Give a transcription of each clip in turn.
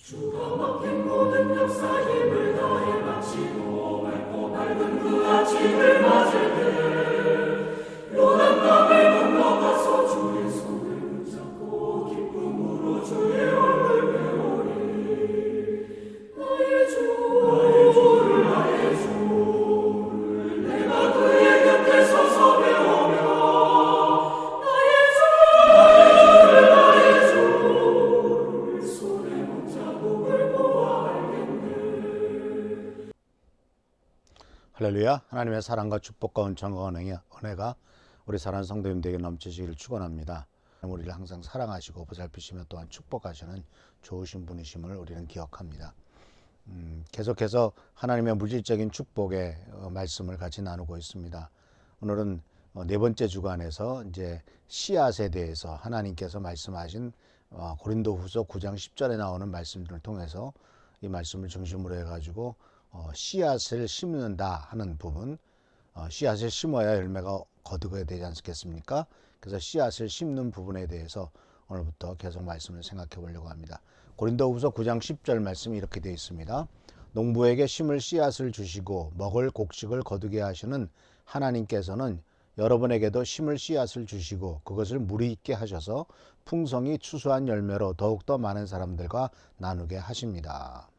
주가 맡긴 모든 역사 힘을 다해 마치고 맑고 밝은 그 아침을 맞을 때 요단강을 건너가서 주의 손을 붙잡고 기쁨으로 주의 얼굴 배우리. 나의 주를 내가 그의 곁에 서서 배우며 나의 주를 손에 못잡음을 보아 알겠네. 할렐루야. 하나님의 사랑과 축복과 은총과 은혜가 우리 사랑하는 성도님들에게 넘치시기를 축원합니다. 우리를 항상 사랑하시고 보살피시며 또한 축복하시는 좋으신 분이심을 우리는 기억합니다. 계속해서 하나님의 물질적인 축복의 말씀을 같이 나누고 있습니다. 오늘은 네 번째 주간에서 이제 씨앗에 대해서 하나님께서 말씀하신 고린도후서 9장 10절에 나오는 말씀들을 통해서 이 말씀을 중심으로 해가지고 씨앗을 심는다 하는 부분, 씨앗을 심어야 열매가 거두게 되지 않겠습니까? 그래서 씨앗을 심는 부분에 대해서 오늘부터 계속 말씀을 생각해 보려고 합니다. 고린도후서 9장 10절 말씀이 이렇게 되어 있습니다. 농부에게 심을 씨앗을 주시고 먹을 곡식을 거두게 하시는 하나님께서는 여러분에게도 심을 씨앗을 주시고 그것을 무리 있게 하셔서 풍성이 추수한 열매로 더욱더 많은 사람들과 나누게 하십니다.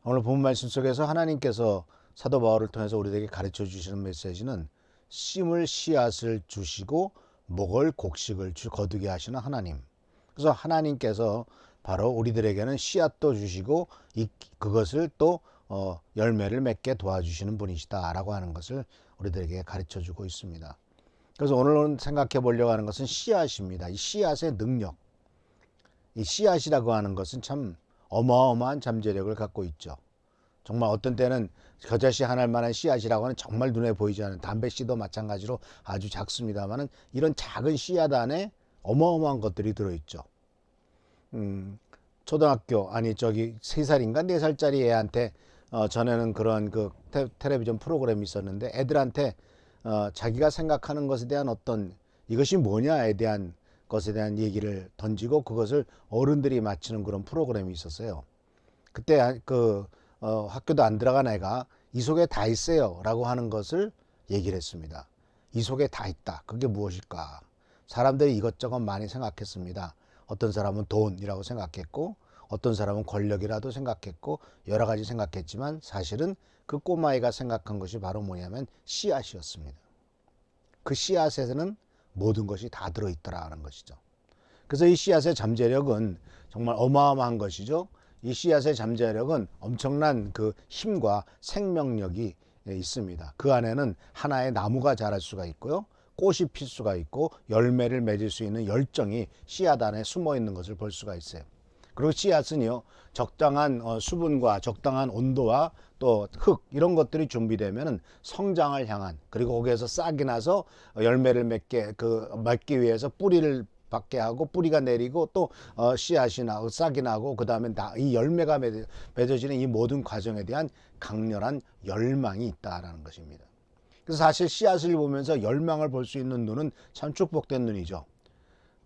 오늘 본 말씀 속에서 하나님께서 사도 바울을 통해서 우리에게 가르쳐 주시는 메시지는 심을 씨앗을 주시고 먹을 곡식을 거두게 하시는 하나님. 그래서 하나님께서 바로 우리들에게는 씨앗도 주시고 그것을 또 열매를 맺게 도와주시는 분이시다라고 하는 것을 우리들에게 가르쳐 주고 있습니다. 그래서 오늘은 생각해 보려고 하는 것은 씨앗입니다. 이 씨앗의 능력. 이 씨앗이라고 하는 것은 참 어마어마한 잠재력을 갖고 있죠. 정말 어떤 때는 겨자씨 하나할 만한 씨앗이라고 하는 정말 눈에 보이지 않는 담배씨도 마찬가지로 아주 작습니다만은 이런 작은 씨앗 안에 어마어마한 것들이 들어있죠. 초등학교 3살인가 4살짜리 애한테 전에는 그런 그 텔레비전 프로그램이 있었는데 애들한테 자기가 생각하는 것에 대한 어떤 이것이 뭐냐에 대한 것에 대한 얘기를 던지고 그것을 어른들이 맞히는 그런 프로그램이 있었어요. 그때 학교도 안 들어간 애가 이 속에 다 있어요 라고 하는 것을 얘기를 했습니다. 이 속에 다 있다. 그게 무엇일까? 사람들이 이것저것 많이 생각했습니다. 어떤 사람은 돈이라고 생각했고 어떤 사람은 권력이라도 생각했고 여러 가지 생각했지만 사실은 그 꼬마아이가 생각한 것이 바로 뭐냐면 씨앗이었습니다. 그 씨앗에는 모든 것이 다 들어있더라는 것이죠. 그래서 이 씨앗의 잠재력은 정말 어마어마한 것이죠. 이 씨앗의 잠재력은 엄청난 그 힘과 생명력이 있습니다. 그 안에는 하나의 나무가 자랄 수가 있고요. 꽃이 필 수가 있고 열매를 맺을 수 있는 열정이 씨앗 안에 숨어 있는 것을 볼 수가 있어요. 그리고 씨앗은요, 적당한 수분과 적당한 온도와 또 흙 이런 것들이 준비되면은 성장을 향한, 그리고 거기에서 싹이 나서 열매를 맺기 위해서 뿌리를 받게 하고 뿌리가 내리고 또 씨앗이 나고 싹이 나고 그 다음에 이 열매가 맺어지는 이 모든 과정에 대한 강렬한 열망이 있다라는 것입니다. 그래서 사실 씨앗을 보면서 열망을 볼 수 있는 눈은 참 축복된 눈이죠.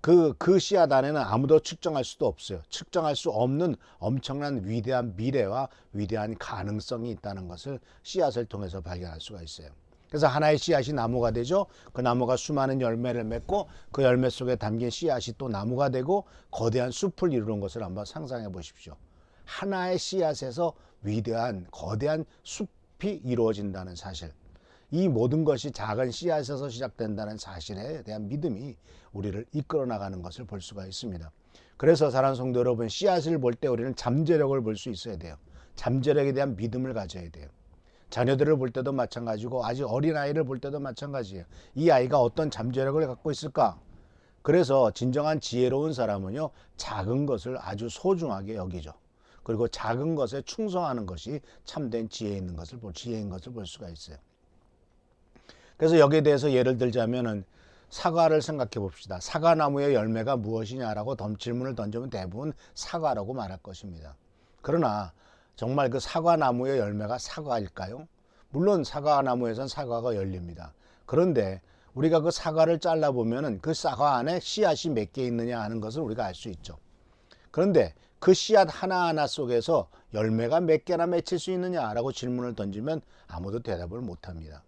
그 씨앗 안에는 아무도 측정할 수도 없어요. 측정할 수 없는 엄청난 위대한 미래와 위대한 가능성이 있다는 것을 씨앗을 통해서 발견할 수가 있어요. 그래서 하나의 씨앗이 나무가 되죠. 그 나무가 수많은 열매를 맺고 그 열매 속에 담긴 씨앗이 또 나무가 되고 거대한 숲을 이루는 것을 한번 상상해 보십시오. 하나의 씨앗에서 위대한 거대한 숲이 이루어진다는 사실. 이 모든 것이 작은 씨앗에서 시작된다는 사실에 대한 믿음이 우리를 이끌어 나가는 것을 볼 수가 있습니다. 그래서 사랑하는 성도 여러분, 씨앗을 볼 때 우리는 잠재력을 볼 수 있어야 돼요. 잠재력에 대한 믿음을 가져야 돼요. 자녀들을 볼 때도 마찬가지고 아주 어린 아이를 볼 때도 마찬가지예요. 이 아이가 어떤 잠재력을 갖고 있을까? 그래서 진정한 지혜로운 사람은요, 작은 것을 아주 소중하게 여기죠. 그리고 작은 것에 충성하는 것이 참된 지혜인 것을 볼 수가 있어요. 그래서 여기에 대해서 예를 들자면은 사과를 생각해 봅시다. 사과나무의 열매가 무엇이냐라고 질문을 던지면 대부분 사과라고 말할 것입니다. 그러나 정말 그 사과나무의 열매가 사과일까요? 물론 사과나무에선 사과가 열립니다. 그런데 우리가 그 사과를 잘라보면은 그 사과 안에 씨앗이 몇 개 있느냐 하는 것을 우리가 알 수 있죠. 그런데 그 씨앗 하나하나 속에서 열매가 몇 개나 맺힐 수 있느냐라고 질문을 던지면 아무도 대답을 못합니다.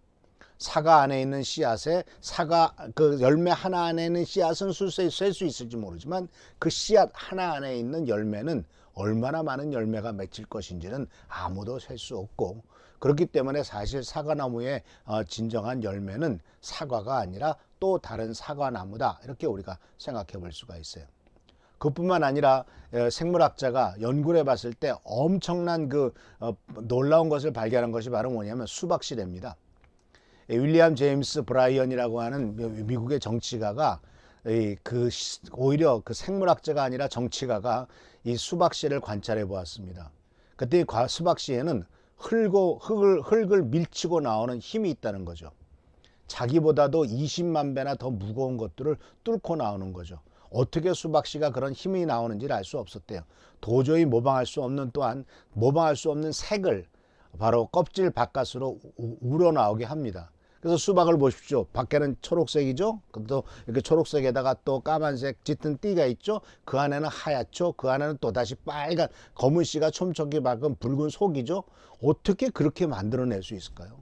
사과 안에 있는 씨앗에 사과 그 열매 하나 안에 있는 씨앗은 셀 수 있을지 모르지만 그 씨앗 하나 안에 있는 열매는 얼마나 많은 열매가 맺힐 것인지는 아무도 셀 수 없고, 그렇기 때문에 사실 사과나무의 진정한 열매는 사과가 아니라 또 다른 사과나무다, 이렇게 우리가 생각해 볼 수가 있어요. 그뿐만 아니라 생물학자가 연구를 해봤을 때 엄청난 놀라운 것을 발견한 것이 바로 뭐냐면 수박씨래입니다. 윌리엄 제임스 브라이언이라고 하는 미국의 정치가가 오히려 그 생물학자가 아니라 정치가가 이 수박씨를 관찰해 보았습니다. 그때 수박씨에는 흙을 밀치고 나오는 힘이 있다는 거죠. 자기보다도 20만 배나 더 무거운 것들을 뚫고 나오는 거죠. 어떻게 수박씨가 그런 힘이 나오는지를 알 수 없었대요. 도저히 모방할 수 없는 색을 바로 껍질 바깥으로 우러나오게 합니다. 그래서 수박을 보십시오. 밖에는 초록색이죠. 또 이렇게 초록색에다가 또 까만색 짙은 띠가 있죠. 그 안에는 하얗죠. 그 안에는 또 다시 빨간 검은 씨가 촘촘히 박은 붉은 속이죠. 어떻게 그렇게 만들어낼 수 있을까요?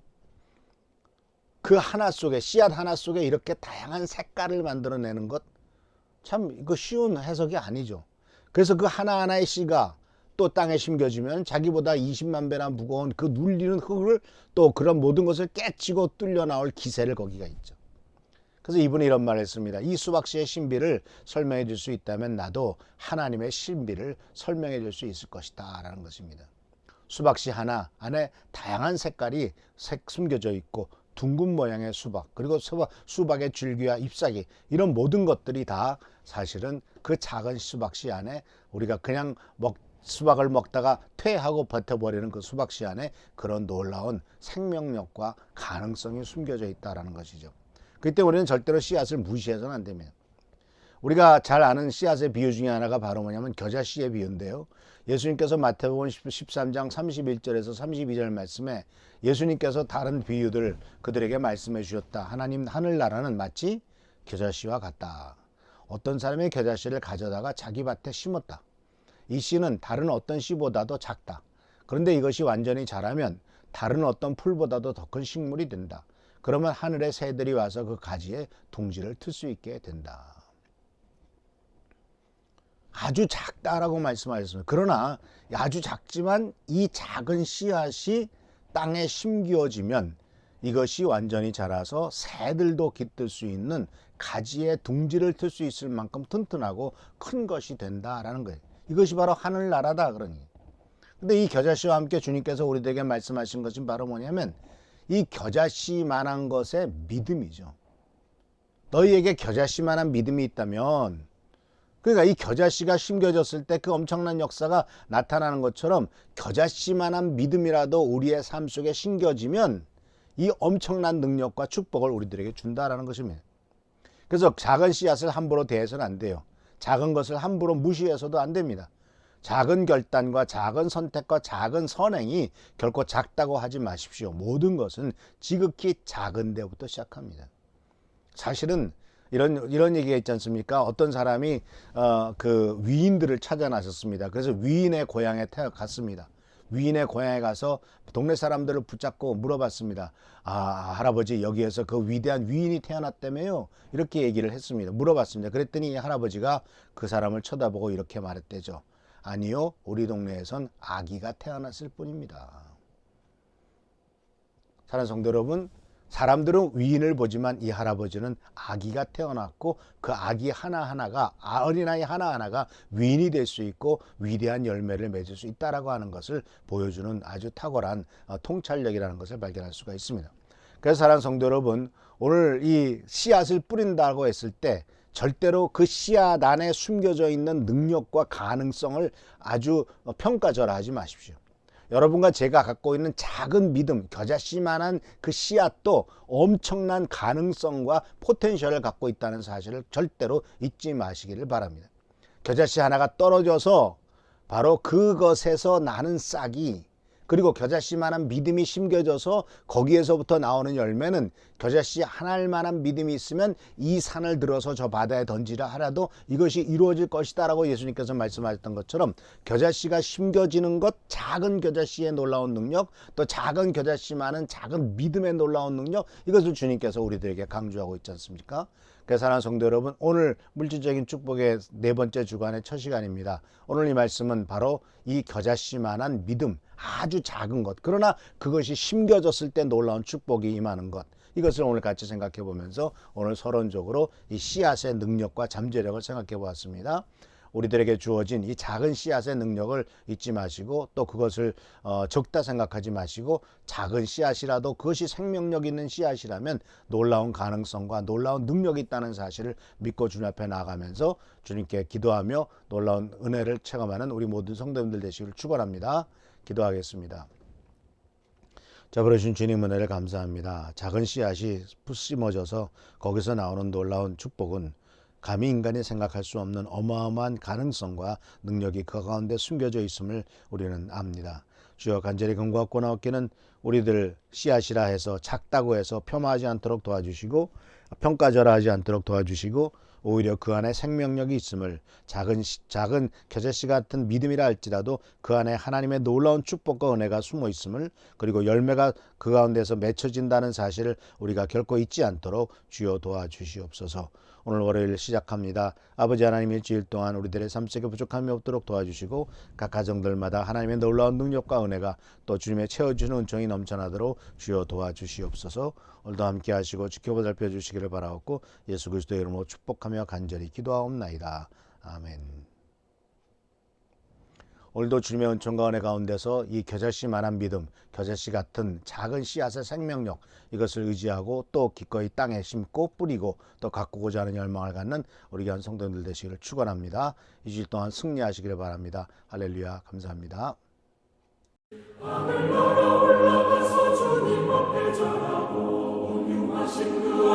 그 하나 속에, 씨앗 하나 속에 이렇게 다양한 색깔을 만들어내는 것, 참 이거 쉬운 해석이 아니죠. 그래서 그 하나하나의 씨가 또 땅에 심겨지면 자기보다 20만 배나 무거운 그 눌리는 흙을 또 그런 모든 것을 깨치고 뚫려 나올 기세를 거기가 있죠. 그래서 이분이 이런 말을 했습니다. 이 수박씨의 신비를 설명해 줄 수 있다면 나도 하나님의 신비를 설명해 줄 수 있을 것이다 라는 것입니다. 수박씨 하나 안에 다양한 색깔이 숨겨져 있고, 둥근 모양의 수박, 그리고 수박의 줄기와 잎사귀, 이런 모든 것들이 다 사실은 그 작은 수박씨 안에 우리가 그냥 수박을 먹다가 퇴하고 버텨버리는 그 수박씨 안에 그런 놀라운 생명력과 가능성이 숨겨져 있다는 것이죠. 그때 우리는 절대로 씨앗을 무시해서는 안 됩니다. 우리가 잘 아는 씨앗의 비유 중에 하나가 바로 뭐냐면 겨자씨의 비유인데요. 예수님께서 마태복음 13장 31절에서 32절 말씀에 예수님께서 다른 비유들 그들에게 말씀해 주셨다. 하나님 하늘나라는 마치 겨자씨와 같다. 어떤 사람이 겨자씨를 가져다가 자기 밭에 심었다. 이 씨는 다른 어떤 씨보다도 작다. 그런데 이것이 완전히 자라면 다른 어떤 풀보다도 더 큰 식물이 된다. 그러면 하늘의 새들이 와서 그 가지에 둥지를 틀 수 있게 된다. 아주 작다라고 말씀하셨습니다. 그러나 아주 작지만 이 작은 씨앗이 땅에 심겨지면 이것이 완전히 자라서 새들도 깃들 수 있는 가지에 둥지를 틀 수 있을 만큼 튼튼하고 큰 것이 된다라는 거예요. 이것이 바로 하늘나라다 그러니. 근데 이 겨자씨와 함께 주님께서 우리들에게 말씀하신 것은 바로 뭐냐면 이 겨자씨만한 것의 믿음이죠. 너희에게 겨자씨만한 믿음이 있다면, 그러니까 이 겨자씨가 심겨졌을 때 그 엄청난 역사가 나타나는 것처럼 겨자씨만한 믿음이라도 우리의 삶 속에 심겨지면 이 엄청난 능력과 축복을 우리들에게 준다라는 것입니다. 그래서 작은 씨앗을 함부로 대해서는 안 돼요. 작은 것을 함부로 무시해서도 안 됩니다. 작은 결단과 작은 선택과 작은 선행이 결코 작다고 하지 마십시오. 모든 것은 지극히 작은 데부터 시작합니다. 사실은 이런 얘기가 있지 않습니까? 어떤 사람이 그 위인들을 찾아 나섰습니다. 그래서 위인의 고향에 갔습니다. 위인의 고향에 가서 동네 사람들을 붙잡고 물어봤습니다. 할아버지, 여기에서 그 위대한 위인이 태어났다며요? 이렇게 얘기를 했습니다. 물어봤습니다. 그랬더니 할아버지가 그 사람을 쳐다보고 이렇게 말했대죠. 아니요, 우리 동네에선 아기가 태어났을 뿐입니다. 사랑하는 성도 여러분, 사람들은 위인을 보지만 이 할아버지는 아기가 태어났고 그 아기 하나하나가, 어린아이 하나하나가 위인이 될 수 있고 위대한 열매를 맺을 수 있다라고 하는 것을 보여주는 아주 탁월한 통찰력이라는 것을 발견할 수가 있습니다. 그래서 사랑하는 성도 여러분, 오늘 이 씨앗을 뿌린다고 했을 때 절대로 그 씨앗 안에 숨겨져 있는 능력과 가능성을 아주 평가절하하지 마십시오. 여러분과 제가 갖고 있는 작은 믿음, 겨자씨만한 그 씨앗도 엄청난 가능성과 포텐셜을 갖고 있다는 사실을 절대로 잊지 마시기를 바랍니다. 겨자씨 하나가 떨어져서 바로 그것에서 나는 싹이 그리고 겨자씨만한 믿음이 심겨져서 거기에서부터 나오는 열매는 겨자씨 하나만한 믿음이 있으면 이 산을 들어서 저 바다에 던지라 하라도 이것이 이루어질 것이다라고 예수님께서 말씀하셨던 것처럼 겨자씨가 심겨지는 것, 작은 겨자씨의 놀라운 능력, 또 작은 겨자씨만은 작은 믿음의 놀라운 능력, 이것을 주님께서 우리들에게 강조하고 있지 않습니까? 그래서 사랑하는 성도 여러분, 오늘 물질적인 축복의 네 번째 주간의 첫 시간입니다. 오늘 이 말씀은 바로 이 겨자씨만한 믿음, 아주 작은 것, 그러나 그것이 심겨졌을 때 놀라운 축복이 임하는 것, 이것을 오늘 같이 생각해 보면서 오늘 서론적으로 이 씨앗의 능력과 잠재력을 생각해 보았습니다. 우리들에게 주어진 이 작은 씨앗의 능력을 잊지 마시고, 또 그것을 적다 생각하지 마시고, 작은 씨앗이라도 그것이 생명력 있는 씨앗이라면 놀라운 가능성과 놀라운 능력이 있다는 사실을 믿고 주님 앞에 나아가면서 주님께 기도하며 놀라운 은혜를 체험하는 우리 모든 성도님들 되시기를 축원합니다. 기도하겠습니다. 자, 그러신 주님 은혜를 감사합니다. 작은 씨앗이 심어져서 거기서 나오는 놀라운 축복은 감히 인간이 생각할 수 없는 어마어마한 가능성과 능력이 그 가운데 숨겨져 있음을 우리는 압니다. 주여, 간절히 금과 얻기는 우리들 씨앗이라 해서 작다고 해서 폄하하지 않도록 도와주시고, 평가절하하지 않도록 도와주시고, 오히려 그 안에 생명력이 있음을, 작은 겨자씨 같은 믿음이라 할지라도 그 안에 하나님의 놀라운 축복과 은혜가 숨어 있음을, 그리고 열매가 그 가운데서 맺혀진다는 사실을 우리가 결코 잊지 않도록 주여 도와주시옵소서. 오늘 월요일 시작합니다. 아버지 하나님, 일주일 동안 우리들의 삶 속에 부족함이 없도록 도와주시고, 각 가정들마다 하나님의 놀라운 능력과 은혜가 또 주님의 채워주는 은총이 넘쳐나도록 주여 도와주시옵소서. 오늘도 함께 하시고 지켜보살펴 주시기를 바라옵고, 예수 그리스도의 이름으로 축복하며 간절히 기도하옵나이다. 아멘. 오늘도 주님의 은총과 은혜 가운데서 이 겨자씨만한 믿음, 겨자씨 같은 작은 씨앗의 생명력, 이것을 의지하고 또 기꺼이 땅에 심고 뿌리고 또 가꾸고자 하는 열망을 갖는 우리 귀한 성도님들 되시기를 축원합니다. 이 주일 동안 승리하시기를 바랍니다. 할렐루야, 감사합니다. 하늘나라 올라가서 주님 앞에 전하고 온유하신 그